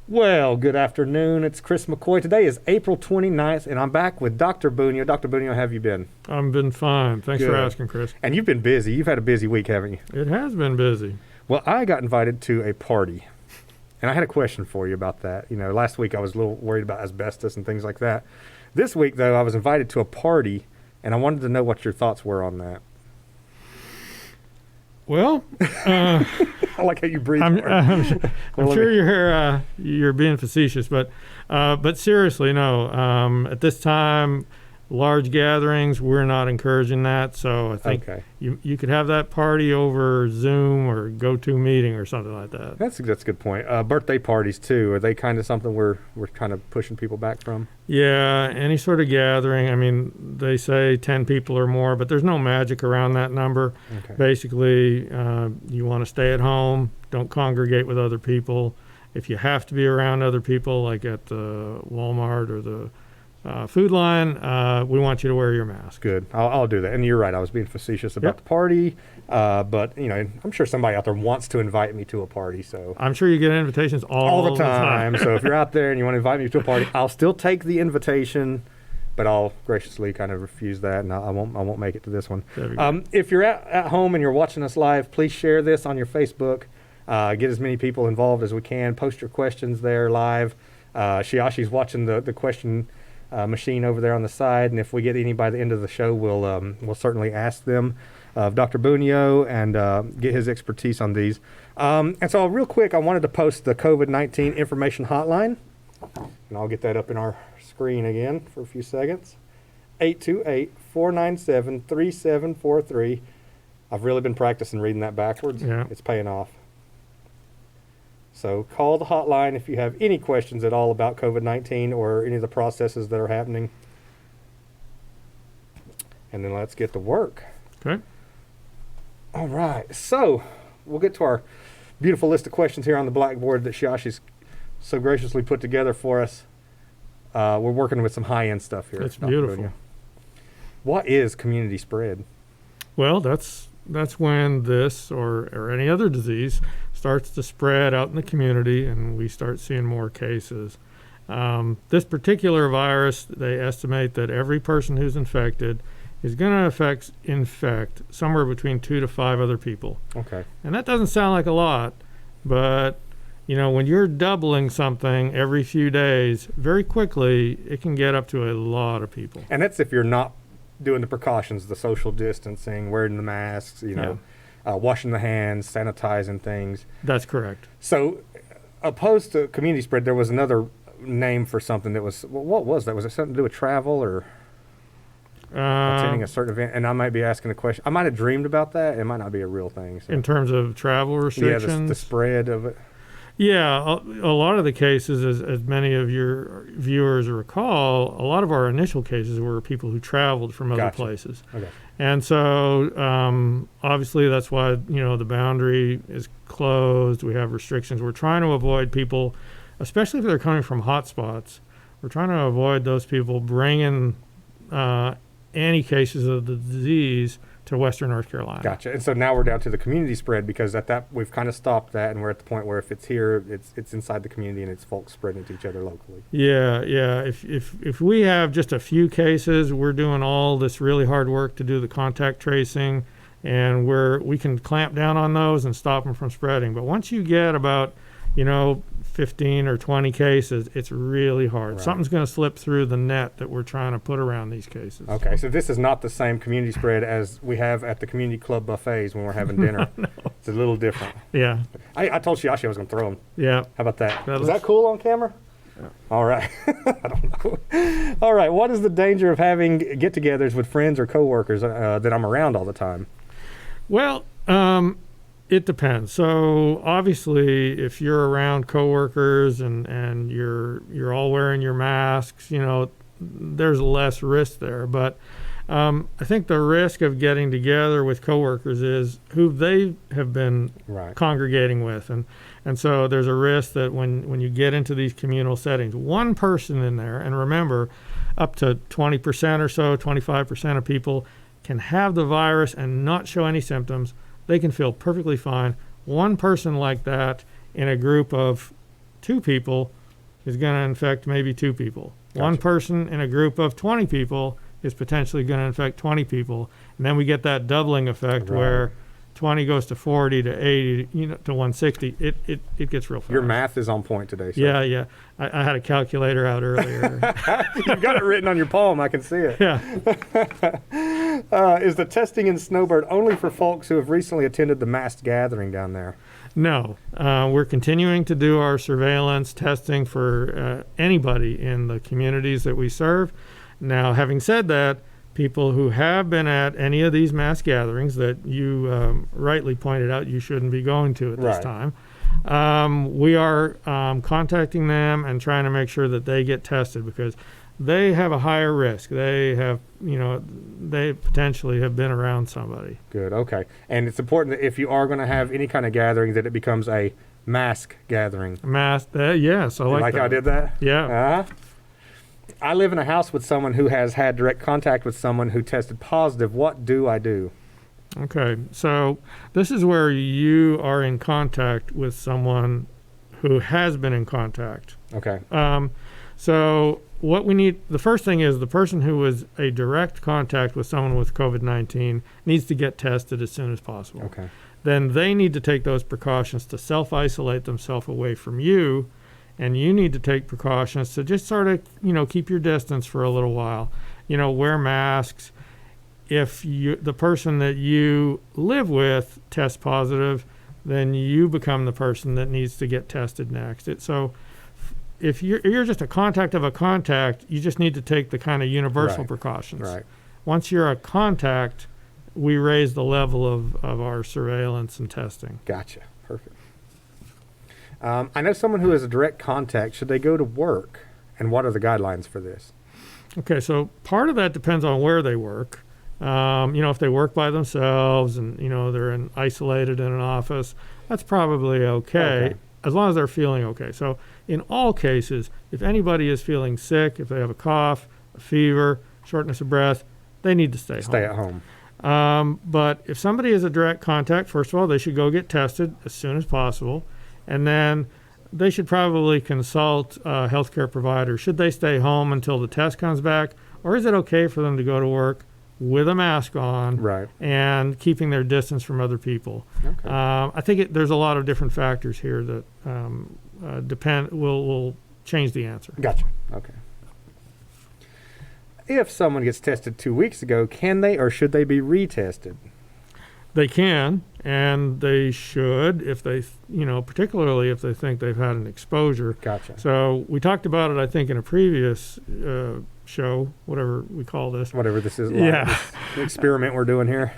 Well, good afternoon. It's Chris McCoy. Today is April 29th, and I'm back with Dr. Bunio. Dr. Bunio, how have you been? I've been fine. Thanks for asking, Chris. And you've been busy. You've had a busy week, haven't you? It has been busy. Well, I got invited to a party, and I had a question for you about that. You know, last week I was a little worried about asbestos and things like that. This week, though, I was invited to a party, and I wanted to know what your thoughts were on that. Well, I like how you breathe. I'm sure you're being facetious, but seriously, no. At this time, large gatherings, we're not encouraging that. So I think you could have that party over Zoom or GoToMeeting or something like that. That's a good point. Birthday parties too, are they kind of something we're kind of pushing people back from? Yeah, any sort of gathering. I mean, they say 10 people or more, but there's no magic around that number. Okay. Basically, you want to stay at home, don't congregate with other people. If you have to be around other people, like at the Walmart or the Food Line, we want you to wear your mask. Good. I'll do that. And you're right. I was being facetious about the party, but you know, I'm sure somebody out there wants to invite me to a party. So I'm sure you get invitations all the time. So if you're out there and you want to invite me to a party, I'll still take the invitation, but I'll graciously kind of refuse that, and I won't make it to this one. If you're at home and you're watching us live, please share this on your Facebook. Get as many people involved as we can. Post your questions there live. Shiashi's watching the question machine over there on the side, and if we get any by the end of the show, we'll certainly ask them of Dr. Bunio and get his expertise on these. And so real quick, I wanted to post the COVID-19 information hotline, and I'll get that up in our screen again for a few seconds. 828-497-3743. I've really been practicing reading that backwards. Yeah. It's paying off. So call the hotline if you have any questions at all about COVID-19 or any of the processes that are happening. And then let's get to work. Okay. All right. So we'll get to our beautiful list of questions here on the blackboard that Shiashi's so graciously put together for us. We're working with some high-end stuff here. It's beautiful. What is community spread? Well, that's when this or any other disease starts to spread out in the community and we start seeing more cases. This particular virus, they estimate that every person who's infected is going to infect somewhere between 2 to 5 other people. Okay. And that doesn't sound like a lot, but you know, when you're doubling something every few days, very quickly it can get up to a lot of people. And that's if you're not doing the precautions, the social distancing, wearing the masks, washing the hands, sanitizing things. That's correct. So, opposed to community spread, there was another name for something that was, what was that? Was it something to do with travel or attending a certain event? And I might be asking a question. I might have dreamed about that. It might not be a real thing. So. In terms of travel restrictions? Yeah, the spread of it. Yeah, a lot of the cases, as many of your viewers recall, a lot of our initial cases were people who traveled from other places. Okay. And so, obviously, that's why, the boundary is closed. We have restrictions. We're trying to avoid people, especially if they're coming from hot spots, we're trying to avoid those people bringing any cases of the disease to Western North Carolina. Gotcha. And so now we're down to the community spread because at that we've kind of stopped that, and we're at the point where if it's here, it's inside the community and it's folks spreading to each other locally. Yeah. If we have just a few cases, we're doing all this really hard work to do the contact tracing, and we can clamp down on those and stop them from spreading. But once you get about 15 or 20 cases, it's really hard. Right. Something's going to slip through the net that we're trying to put around these cases. Okay, so this is not the same community spread as we have at the community club buffets when we're having dinner. No. It's a little different. Yeah. I told Shiashi I was going to throw them. Yeah. How about that? Is that cool on camera? Yeah. All right. I don't know. All right, what is the danger of having get-togethers with friends or coworkers that I'm around all the time? Well, it depends. So obviously, if you're around coworkers and you're all wearing your masks, there's less risk there. But I think the risk of getting together with coworkers is who they have been congregating with, and so there's a risk that when you get into these communal settings, one person in there, and remember, up to 20% or so, 25% of people can have the virus and not show any symptoms. They can feel perfectly fine. One person like that in a group of 2 people is going to infect maybe 2 people. Gotcha. One person in a group of 20 people is potentially going to infect 20 people. And then we get that doubling effect Right. where 20 goes to 40 to 80, to 160. It gets real fast. Your math is on point today, sir. Yeah. I had a calculator out earlier. You've got it written on your palm. I can see it. Yeah. Is the testing in Snowbird only for folks who have recently attended the mass gathering down there? No. We're continuing to do our surveillance testing for anybody in the communities that we serve. Now, having said that, people who have been at any of these mass gatherings that you rightly pointed out you shouldn't be going to at this Right. time, we are contacting them and trying to make sure that they get tested because they have a higher risk. They have, they potentially have been around somebody. Good. Okay. And it's important that if you are going to have any kind of gathering, that it becomes a mask gathering. Mass, yes, I like that. how I did that? Yeah. Uh-huh. I live in a house with someone who has had direct contact with someone who tested positive. What do I do? Okay, so this is where you are in contact with someone who has been in contact. Okay. So what we need, the first thing is the person who was a direct contact with someone with COVID-19 needs to get tested as soon as possible. Okay. Then they need to take those precautions to self-isolate themselves away from you, and you need to take precautions to just sort of, keep your distance for a little while. Wear masks. If the person that you live with tests positive, then you become the person that needs to get tested next. If you're just a contact of a contact, you just need to take the kind of universal Right. precautions. Right. Once you're a contact, we raise the level of our surveillance and testing. Gotcha. Perfect. I know someone who is a direct contact. Should they go to work? And what are the guidelines for this? Okay, so part of that depends on where they work. If they work by themselves and, they're isolated in an office, that's probably okay, as long as they're feeling okay. So in all cases, if anybody is feeling sick, if they have a cough, a fever, shortness of breath, they need to stay home. Stay at home. But if somebody is a direct contact, first of all, they should go get tested as soon as possible. And then they should probably consult a healthcare provider. Should they stay home until the test comes back? Or is it okay for them to go to work with a mask on Right. and keeping their distance from other people? Okay. I think there's a lot of different factors here that will change the answer. Gotcha. Okay. If someone gets tested 2 weeks ago, can they or should they be retested? They can, and they should if they, particularly if they think they've had an exposure. Gotcha. So we talked about it, I think, in a previous show, whatever we call this. Whatever this is, Yeah. this experiment we're doing here.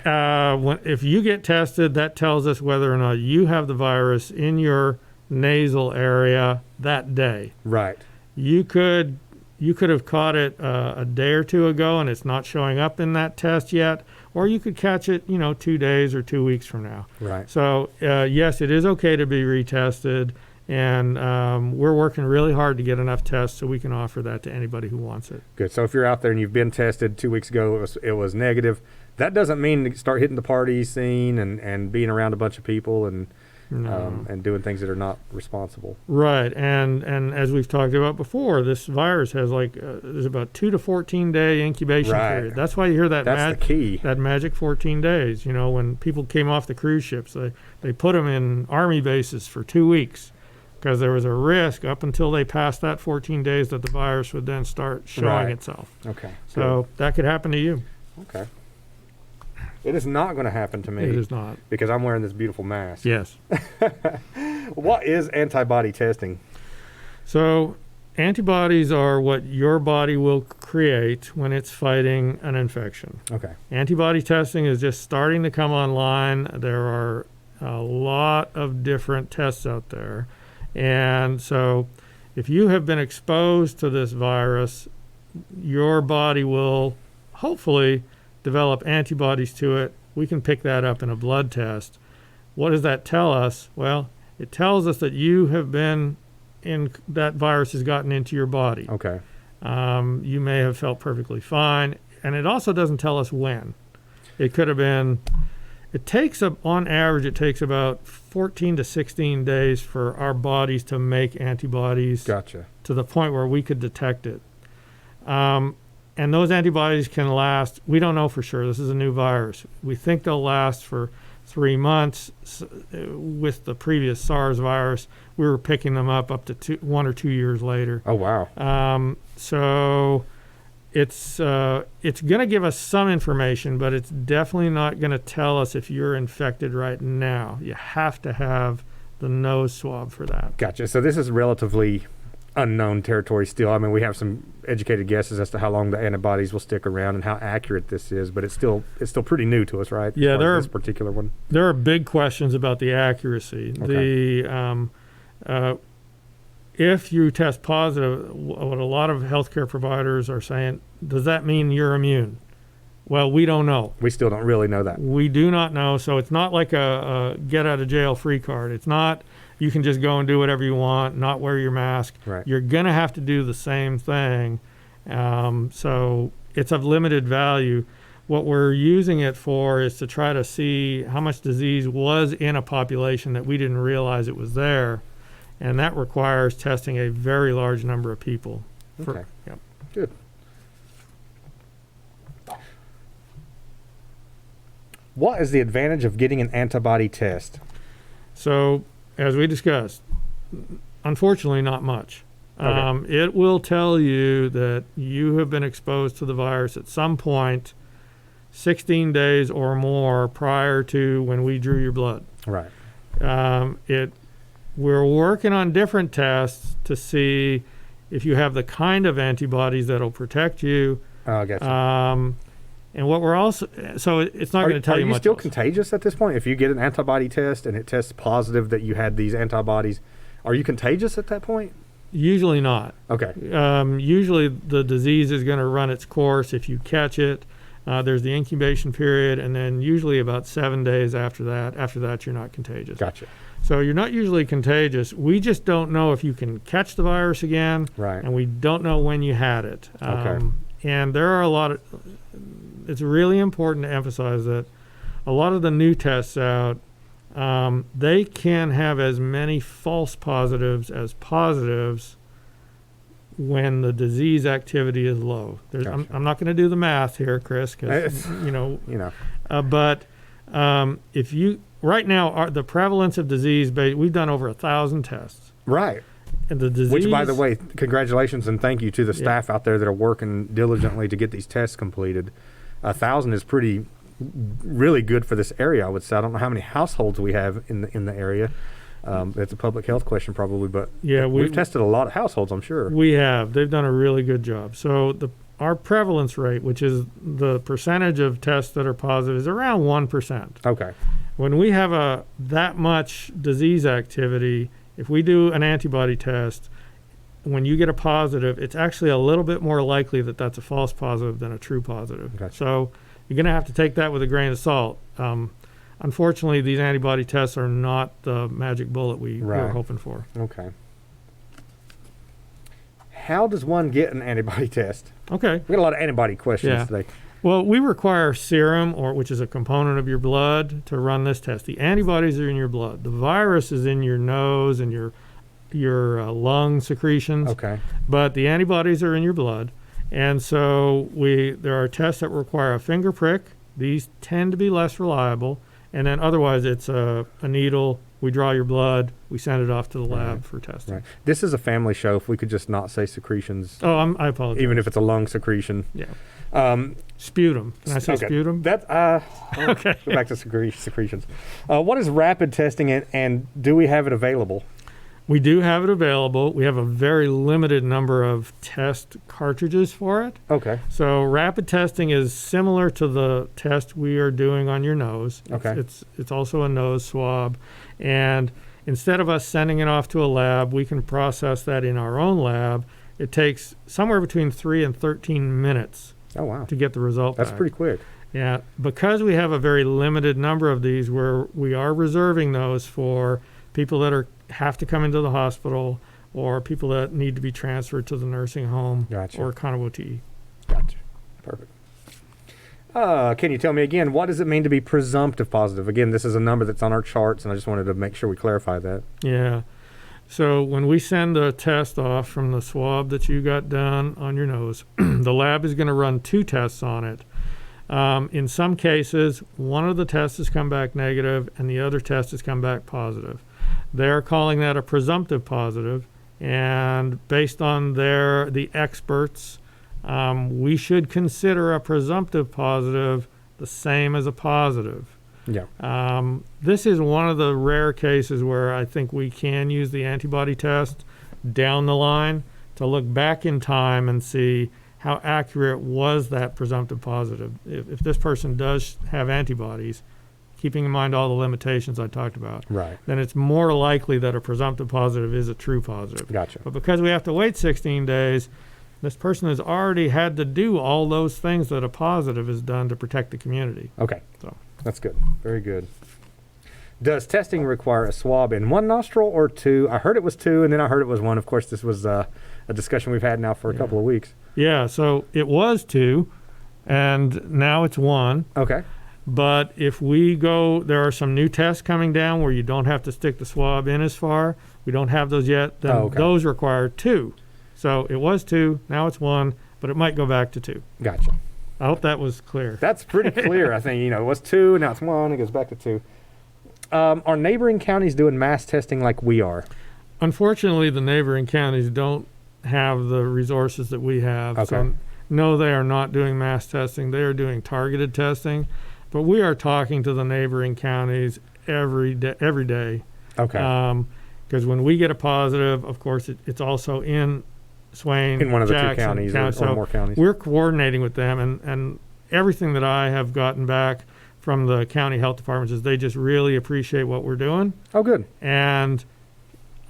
If you get tested, that tells us whether or not you have the virus in your nasal area that day. Right. You could have caught it a day or two ago, and it's not showing up in that test yet. Or you could catch it, 2 days or 2 weeks from now. Right. So, yes, it is okay to be retested, and we're working really hard to get enough tests so we can offer that to anybody who wants it. Good. So if you're out there and you've been tested 2 weeks ago, it was negative, that doesn't mean to start hitting the party scene and being around a bunch of people and doing things that are not responsible. Right, and as we've talked about before, this virus has there's about 2 to 14 day incubation period. That's why you hear that. That's the key. That magic 14 days. When people came off the cruise ships, they put them in army bases for 2 weeks because there was a risk up until they passed that 14 days that the virus would then start showing itself. Okay. So that could happen to you. Okay. It is not going to happen to me. It is not. Because I'm wearing this beautiful mask. Yes. What is antibody testing? So antibodies are what your body will create when it's fighting an infection. Okay. Antibody testing is just starting to come online. There are a lot of different tests out there. And so if you have been exposed to this virus, your body will hopefully develop antibodies to it. We can pick that up in a blood test. What does that tell us? Well, it tells us that you have been that virus has gotten into your body. Okay. You may have felt perfectly fine. And it also doesn't tell us when. It could have been on average, it takes about 14 to 16 days for our bodies to make antibodies. Gotcha. To the point where we could detect it. And those antibodies can last, we don't know for sure, this is a new virus. We think they'll last for 3 months. With the previous SARS virus, we were picking them up to 1 or 2 years later. Oh, wow. So it's going to give us some information, but it's definitely not going to tell us if you're infected right now. You have to have the nose swab for that. Gotcha. So this is relatively unknown territory still. I mean, we have some educated guesses as to how long the antibodies will stick around and how accurate this is, but it's still pretty new to us, right? Yeah, this particular one. There are big questions about the accuracy. Okay. If you test positive, what a lot of healthcare providers are saying, does that mean you're immune? Well, we don't know. We still don't really know that. We do not know. So it's not like a get out of jail free card. It's not you can just go and do whatever you want, not wear your mask. Right. You're going to have to do the same thing. So it's of limited value. What we're using it for is to try to see how much disease was in a population that we didn't realize it was there. And that requires testing a very large number of people. Okay. Yep. Good. What is the advantage of getting an antibody test? So, as we discussed, unfortunately, not much. Okay. It will tell you that you have been exposed to the virus at some point 16 days or more prior to when we drew your blood. Right. We're working on different tests to see if you have the kind of antibodies that'll protect you. Oh, I gotcha. And what we're also, so it's not going to tell you much. Are you still else. contagious at this point? If you get an antibody test and it tests positive that you had these antibodies, are you contagious at that point? Usually not. Okay. Usually the disease is going to run its course if you catch it. There's the incubation period, and then usually about 7 days after that. After that, you're not contagious. Gotcha. So you're not usually contagious. We just don't know if you can catch the virus again, Right. and we don't know when you had it. Okay. And there are a lot of. It's really important to emphasize that a lot of the new tests out, they can have as many false positives as positives when the disease activity is low. Gotcha. I'm not going to do the math here, Chris, because but if you right now the prevalence of disease, we've done over 1,000 tests. Right. And the disease, which, by the way, congratulations and thank you to the staff out there that are working diligently to get these tests completed. 1,000 is really good for this area, I would say. I don't know how many households we have in the area. It's a public health question probably, but we've tested a lot of households, I'm sure. We have. They've done a really good job. So our prevalence rate, which is the percentage of tests that are positive, is around 1%. Okay. When we have that much disease activity, if we do an antibody test, when you get a positive, it's actually a little bit more likely that that's a false positive than a true positive. Gotcha. So you're going to have to take that with a grain of salt. Unfortunately, these antibody tests are not the magic bullet we were hoping for. Okay. How does one get an antibody test? Okay. We got a lot of antibody questions today. Well, we require serum, which is a component of your blood, to run this test. The antibodies are in your blood. The virus is in your nose and your lung secretions. Okay. But the antibodies are in your blood. And so there are tests that require a finger prick. These tend to be less reliable. And then otherwise it's a needle. We draw your blood. We send it off to the lab for testing. Right. This is a family show. If we could just not say secretions. Oh, I apologize. Even if it's a lung secretion. Yeah. Sputum. Can I say sputum? Okay. Go back to secretions. What is rapid testing and do we have it available? We do have it available. We have a very limited number of test cartridges for it. Okay. So rapid testing is similar to the test we are doing on your nose. Okay. It's also a nose swab. And instead of us sending it off to a lab, we can process that in our own lab. It takes somewhere between 3 and 13 minutes to get the result That's back. pretty quick. Yeah. Because we have a very limited number of these, we are reserving those for people that have to come into the hospital or people that need to be transferred to the nursing home or Kanawati. Gotcha. Perfect. Can you tell me again, what does it mean to be presumptive positive? Again, this is a number that's on our charts, and I just wanted to make sure we clarify that. Yeah. So when we send a test off from the swab that you got done on your nose, the lab is going to run 2 tests on it. In some cases, one of the tests has come back negative and the other test has come back positive. They're calling that a presumptive positive, and based on the experts, we should consider a presumptive positive the same as a positive. Yeah. This is one of the rare cases where I think we can use the antibody test down the line to look back in time and see how accurate was that presumptive positive. If this person does have antibodies, keeping in mind all the limitations I talked about, Right. then it's more likely that a presumptive positive is a true positive. Gotcha. But because we have to wait 16 days, this person has already had to do all those things that a positive has done to protect the community. Okay. So That's good. Very good. Does testing require a swab in one nostril or 2? I heard it was 2, and then I heard it was 1. Of course, this was a discussion we've had now for a couple of weeks. Yeah, so it was 2, and now it's 1. Okay. But if we go, there are some new tests coming down where you don't have to stick the swab in as far. We don't have those yet. Then those require 2. So it was 2, now it's 1, but it might go back to 2. Gotcha. I hope that was clear. That's pretty clear. I think, it was 2, now it's 1, it goes back to 2. Are neighboring counties doing mass testing like we are? Unfortunately, the neighboring counties don't have the resources that we have. Okay. So no, they are not doing mass testing. They are doing targeted testing. But we are talking to the neighboring counties every day. Okay. Because when we get a positive, of course, it's also in Swain, in one of the Jackson 2 counties County. or more counties. We're coordinating with them, and everything that I have gotten back from the county health departments is they just really appreciate what we're doing. Oh, good. And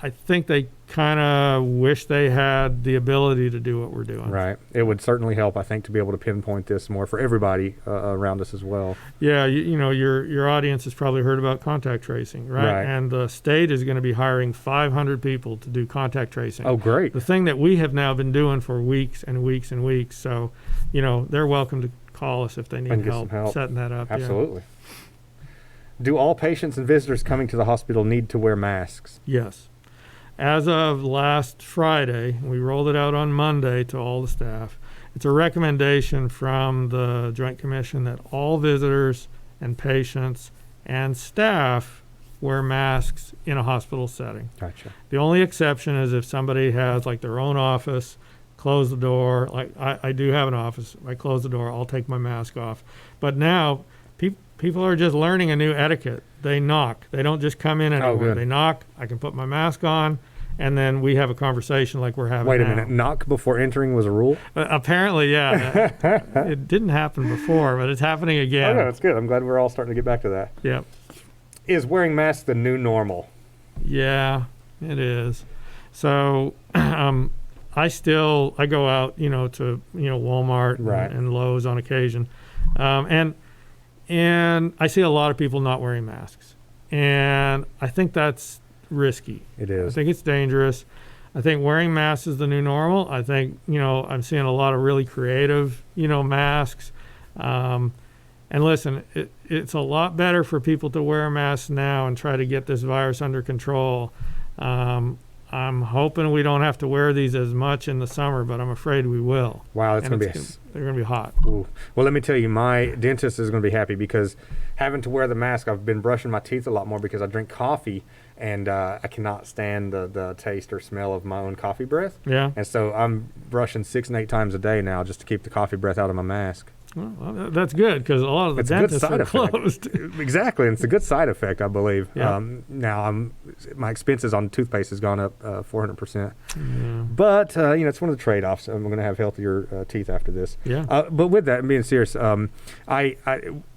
I think they kind of wish they had the ability to do what we're doing. Right. It would certainly help, I think, to be able to pinpoint this more for everybody around us as well. Yeah, your audience has probably heard about contact tracing, right? And the state is going to be hiring 500 people to do contact tracing. Oh, great. The thing that we have now been doing for weeks and weeks and weeks. So, they're welcome to call us if they need help setting that up. Absolutely. Yeah. Do all patients and visitors coming to the hospital need to wear masks? Yes. As of last Friday, we rolled it out on Monday to all the staff. It's a recommendation from the Joint Commission that all visitors and patients and staff wear masks in a hospital setting. Gotcha. The only exception is if somebody has their own office, close the door. I do have an office. I close the door, I'll take my mask off. But now people are just learning a new etiquette. They knock. They don't just come in anymore. They knock. I can put my mask on, and then we have a conversation like we're having now. Wait a minute. Knock before entering was a rule? Apparently, yeah. It didn't happen before, but it's happening again. Oh, no, it's good. I'm glad we're all starting to get back to that. Yep. Is wearing masks the new normal? Yeah, it is. So I go out, to, Walmart and Lowe's on occasion. And I see a lot of people not wearing masks. And I think that's risky. It is. I think it's dangerous. I think wearing masks is the new normal. I think, I'm seeing a lot of really creative, masks. And listen, it's a lot better for people to wear masks now and try to get this virus under control. I'm hoping we don't have to wear these as much in the summer, but I'm afraid we will. Wow, they're going to be hot. Ooh. Well, let me tell you, my dentist is going to be happy because having to wear the mask, I've been brushing my teeth a lot more because I drink coffee, and I cannot stand the taste or smell of my own coffee breath. Yeah. And so I'm brushing 6 and 8 times a day now just to keep the coffee breath out of my mask. Well, that's good because a lot of the dentists are closed. Exactly, and it's a good side effect, I believe. Yeah. Now my expenses on toothpaste has gone up 400%. Yeah. But it's one of the trade-offs. I'm going to have healthier teeth after this. Yeah. But with that, being serious, I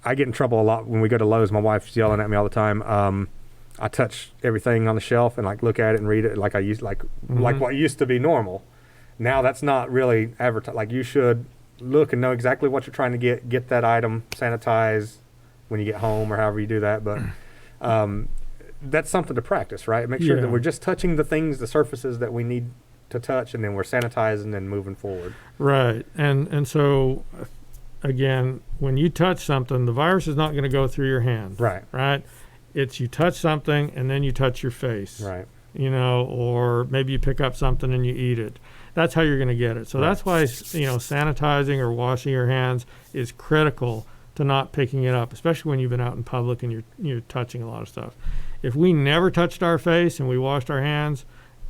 get in trouble a lot when we go to Lowe's. My wife's yelling at me all the time. I touch everything on the shelf and look at it and read it like I used like what used to be normal. Now that's not really advertised. You should look and know exactly what you're trying to get that item sanitized when you get home or however you do that. But that's something to practice, right? Make sure that we're just touching the surfaces that we need to touch, and then we're sanitizing and moving forward. Right. And so again, when you touch something, the virus is not going to go through your hand. Right. Right. It's you touch something and then you touch your face. Right. Or maybe you pick up something and you eat it. That's how you're going to get it. So that's why, sanitizing or washing your hands is critical to not picking it up, especially when you've been out in public and you're touching a lot of stuff. If we never touched our face and we washed our hands,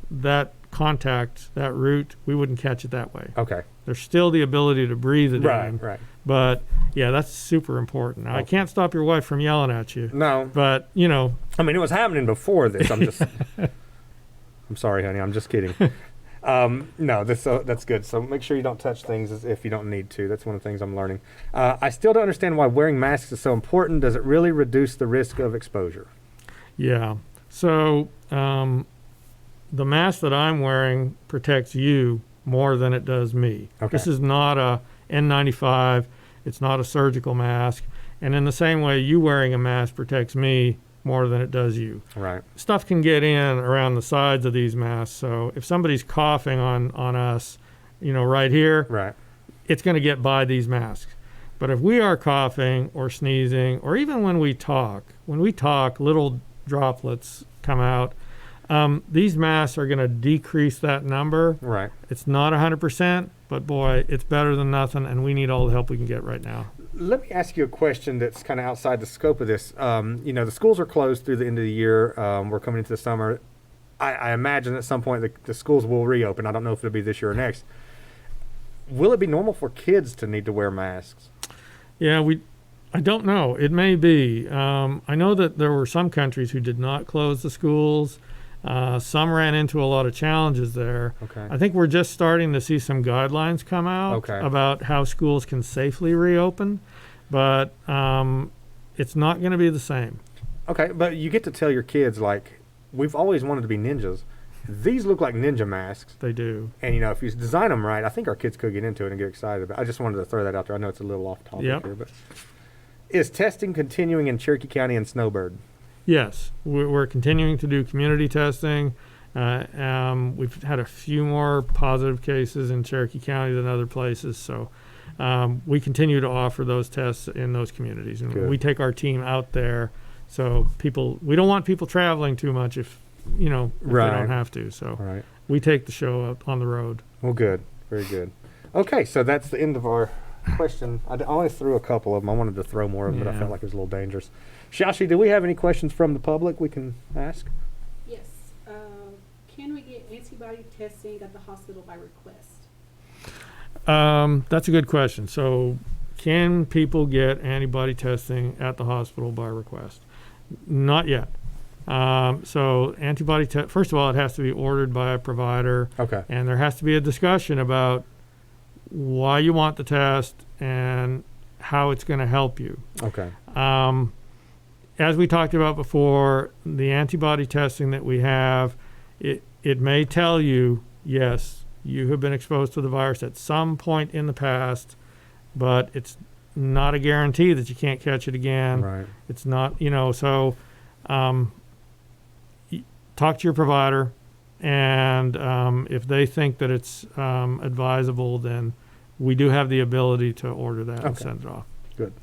that contact, that root, we wouldn't catch it that way. Okay. There's still the ability to breathe it in. Right. But yeah, that's super important. Now, I can't stop your wife from yelling at you. No. But, I mean, it was happening before this. I'm sorry, honey. I'm just kidding. No, that's good. So make sure you don't touch things if you don't need to. That's one of the things I'm learning. I still don't understand why wearing masks is so important. Does it really reduce the risk of exposure? Yeah. So the mask that I'm wearing protects you more than it does me. Okay. This is not a N95. It's not a surgical mask. And in the same way, you wearing a mask protects me more than it does you. Right. Stuff can get in around the sides of these masks. So if somebody's coughing on us, right here, Right. it's going to get by these masks. But if we are coughing or sneezing, or even when we talk, little droplets come out. These masks are going to decrease that number. Right. It's not 100%, but boy, it's better than nothing, and we need all the help we can get right now. Let me ask you a question that's kind of outside the scope of this. The schools are closed through the end of the year. We're coming into the summer. I imagine at some point the schools will reopen. I don't know if it'll be this year or next. Will it be normal for kids to need to wear masks? Yeah, I don't know. It may be. I know that there were some countries who did not close the schools. Some ran into a lot of challenges there. Okay. I think we're just starting to see some guidelines come out about how schools can safely reopen, but it's not going to be the same. Okay, but you get to tell your kids, we've always wanted to be ninjas. These look like ninja masks. They do. And, if you design them right, I think our kids could get into it and get excited about it. I just wanted to throw that out there. I know it's a little off topic here, but is testing continuing in Cherokee County and Snowbird? Yes, we're continuing to do community testing. We've had a few more positive cases in Cherokee County than other places, so we continue to offer those tests in those communities. And we take our team out there, so we don't want people traveling too much if they don't have to. So we take the show up on the road. Well, good. Very good. Okay, so that's the end of our question. I only threw a couple of them. I wanted to throw more of them, but I felt like it was a little dangerous. Shashi, do we have any questions from the public we can ask? Yes. Can we get antibody testing at the hospital by request? That's a good question. So can people get antibody testing at the hospital by request? Not yet. So antibody first of all, it has to be ordered by a provider. Okay. And there has to be a discussion about why you want the test and how it's going to help you. Okay. As we talked about before, the antibody testing that we have, it may tell you, yes, you have been exposed to the virus at some point in the past, but it's not a guarantee that you can't catch it again. Right. It's not, so talk to your provider, and if they think that it's advisable, then we do have the ability to order that and send it off. Good.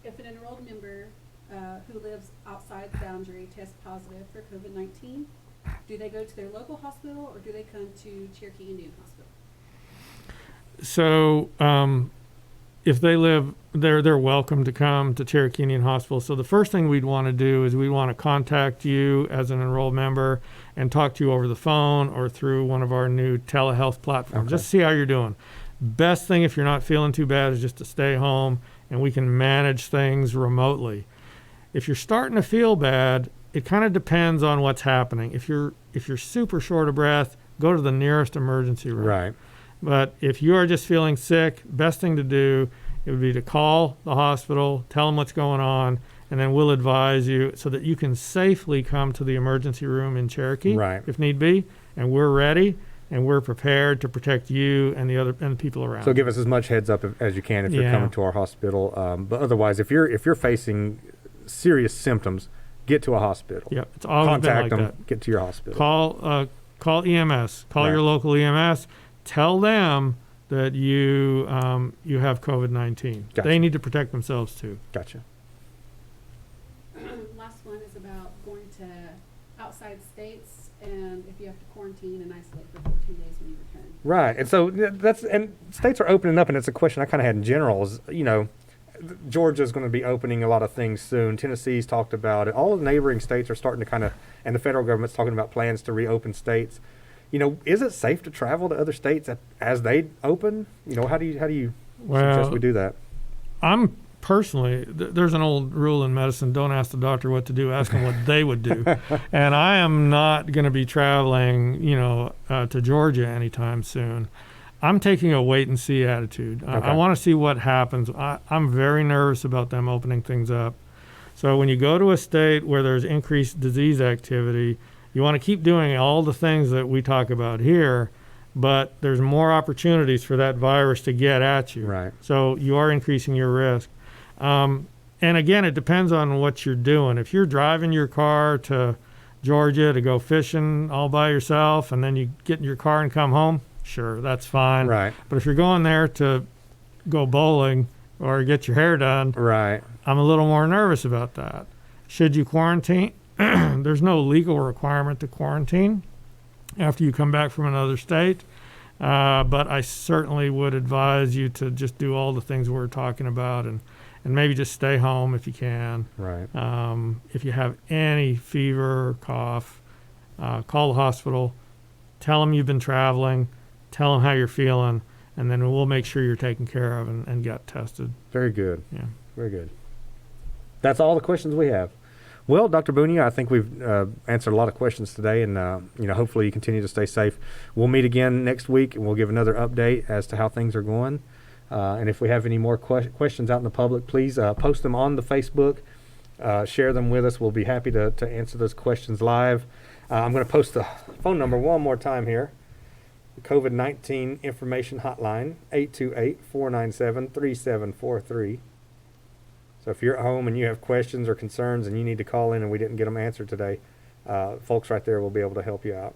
If an enrolled member who lives outside the boundary tests positive for COVID-19, do they go to their local hospital or do they come to Cherokee Indian Hospital? So if they live, they're welcome to come to Cherokee Indian Hospital. So the first thing we'd want to do is we'd want to contact you as an enrolled member and talk to you over the phone or through one of our new telehealth platforms, just to see how you're doing. Best thing if you're not feeling too bad is just to stay home, and we can manage things remotely. If you're starting to feel bad, it kind of depends on what's happening. If you're super short of breath, go to the nearest emergency room. Right. But if you are just feeling sick, best thing to do, it would be to call the hospital, tell them what's going on, and then we'll advise you so that you can safely come to the emergency room in Cherokee if need be, and we're ready. And we're prepared to protect you and the people around. So give us as much heads up as you can if you're coming to our hospital. But otherwise, if you're facing serious symptoms, get to a hospital. Yep, it's always contact been like them. that. Get to your hospital. Call EMS. Call your local EMS. Tell them that you have COVID-19. Gotcha. They need to protect themselves too. Gotcha. Last one is about going to outside states and if you have to quarantine and isolate for 14 days when you return. Right. And so and states are opening up, and it's a question I kind of had in general is, Georgia's going to be opening a lot of things soon. Tennessee's talked about it. All of the neighboring states are starting to kind of, and the federal government's talking about plans to reopen states. Is it safe to travel to other states as they open? How do you suggest we do that? I'm personally, there's an old rule in medicine: don't ask the doctor what to do, ask them what they would do. And I am not going to be traveling, to Georgia anytime soon. I'm taking a wait and see attitude. Okay. I want to see what happens. I'm very nervous about them opening things up. So when you go to a state where there's increased disease activity, you want to keep doing all the things that we talk about here, but there's more opportunities for that virus to get at you. Right. So you are increasing your risk. And again, it depends on what you're doing. If you're driving your car to Georgia to go fishing all by yourself and then you get in your car and come home, sure, that's fine. Right. But if you're going there to go bowling or get your hair done, Right. I'm a little more nervous about that. Should you quarantine? There's no legal requirement to quarantine after you come back from another state. But I certainly would advise you to just do all the things we're talking about and maybe just stay home if you can. Right. If you have any fever or cough, call the hospital, tell them you've been traveling, tell them how you're feeling, and then we'll make sure you're taken care of and get tested. Very good. Yeah. Very good. That's all the questions we have. Well, Dr. Bunio, I think we've answered a lot of questions today, and hopefully you continue to stay safe. We'll meet again next week, and we'll give another update as to how things are going. And if we have any more questions out in the public, please post them on the Facebook. Share them with us. We'll be happy to answer those questions live. I'm going to post the phone number one more time here. The COVID-19 information hotline, 828-497-3743. So if you're at home and you have questions or concerns and you need to call in and we didn't get them answered today, folks right there will be able to help you out.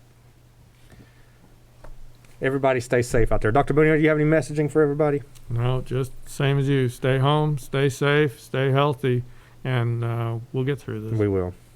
Everybody stay safe out there. Dr. Bunio, do you have any messaging for everybody? No, just same as you. Stay home, stay safe, stay healthy, and we'll get through this. We will.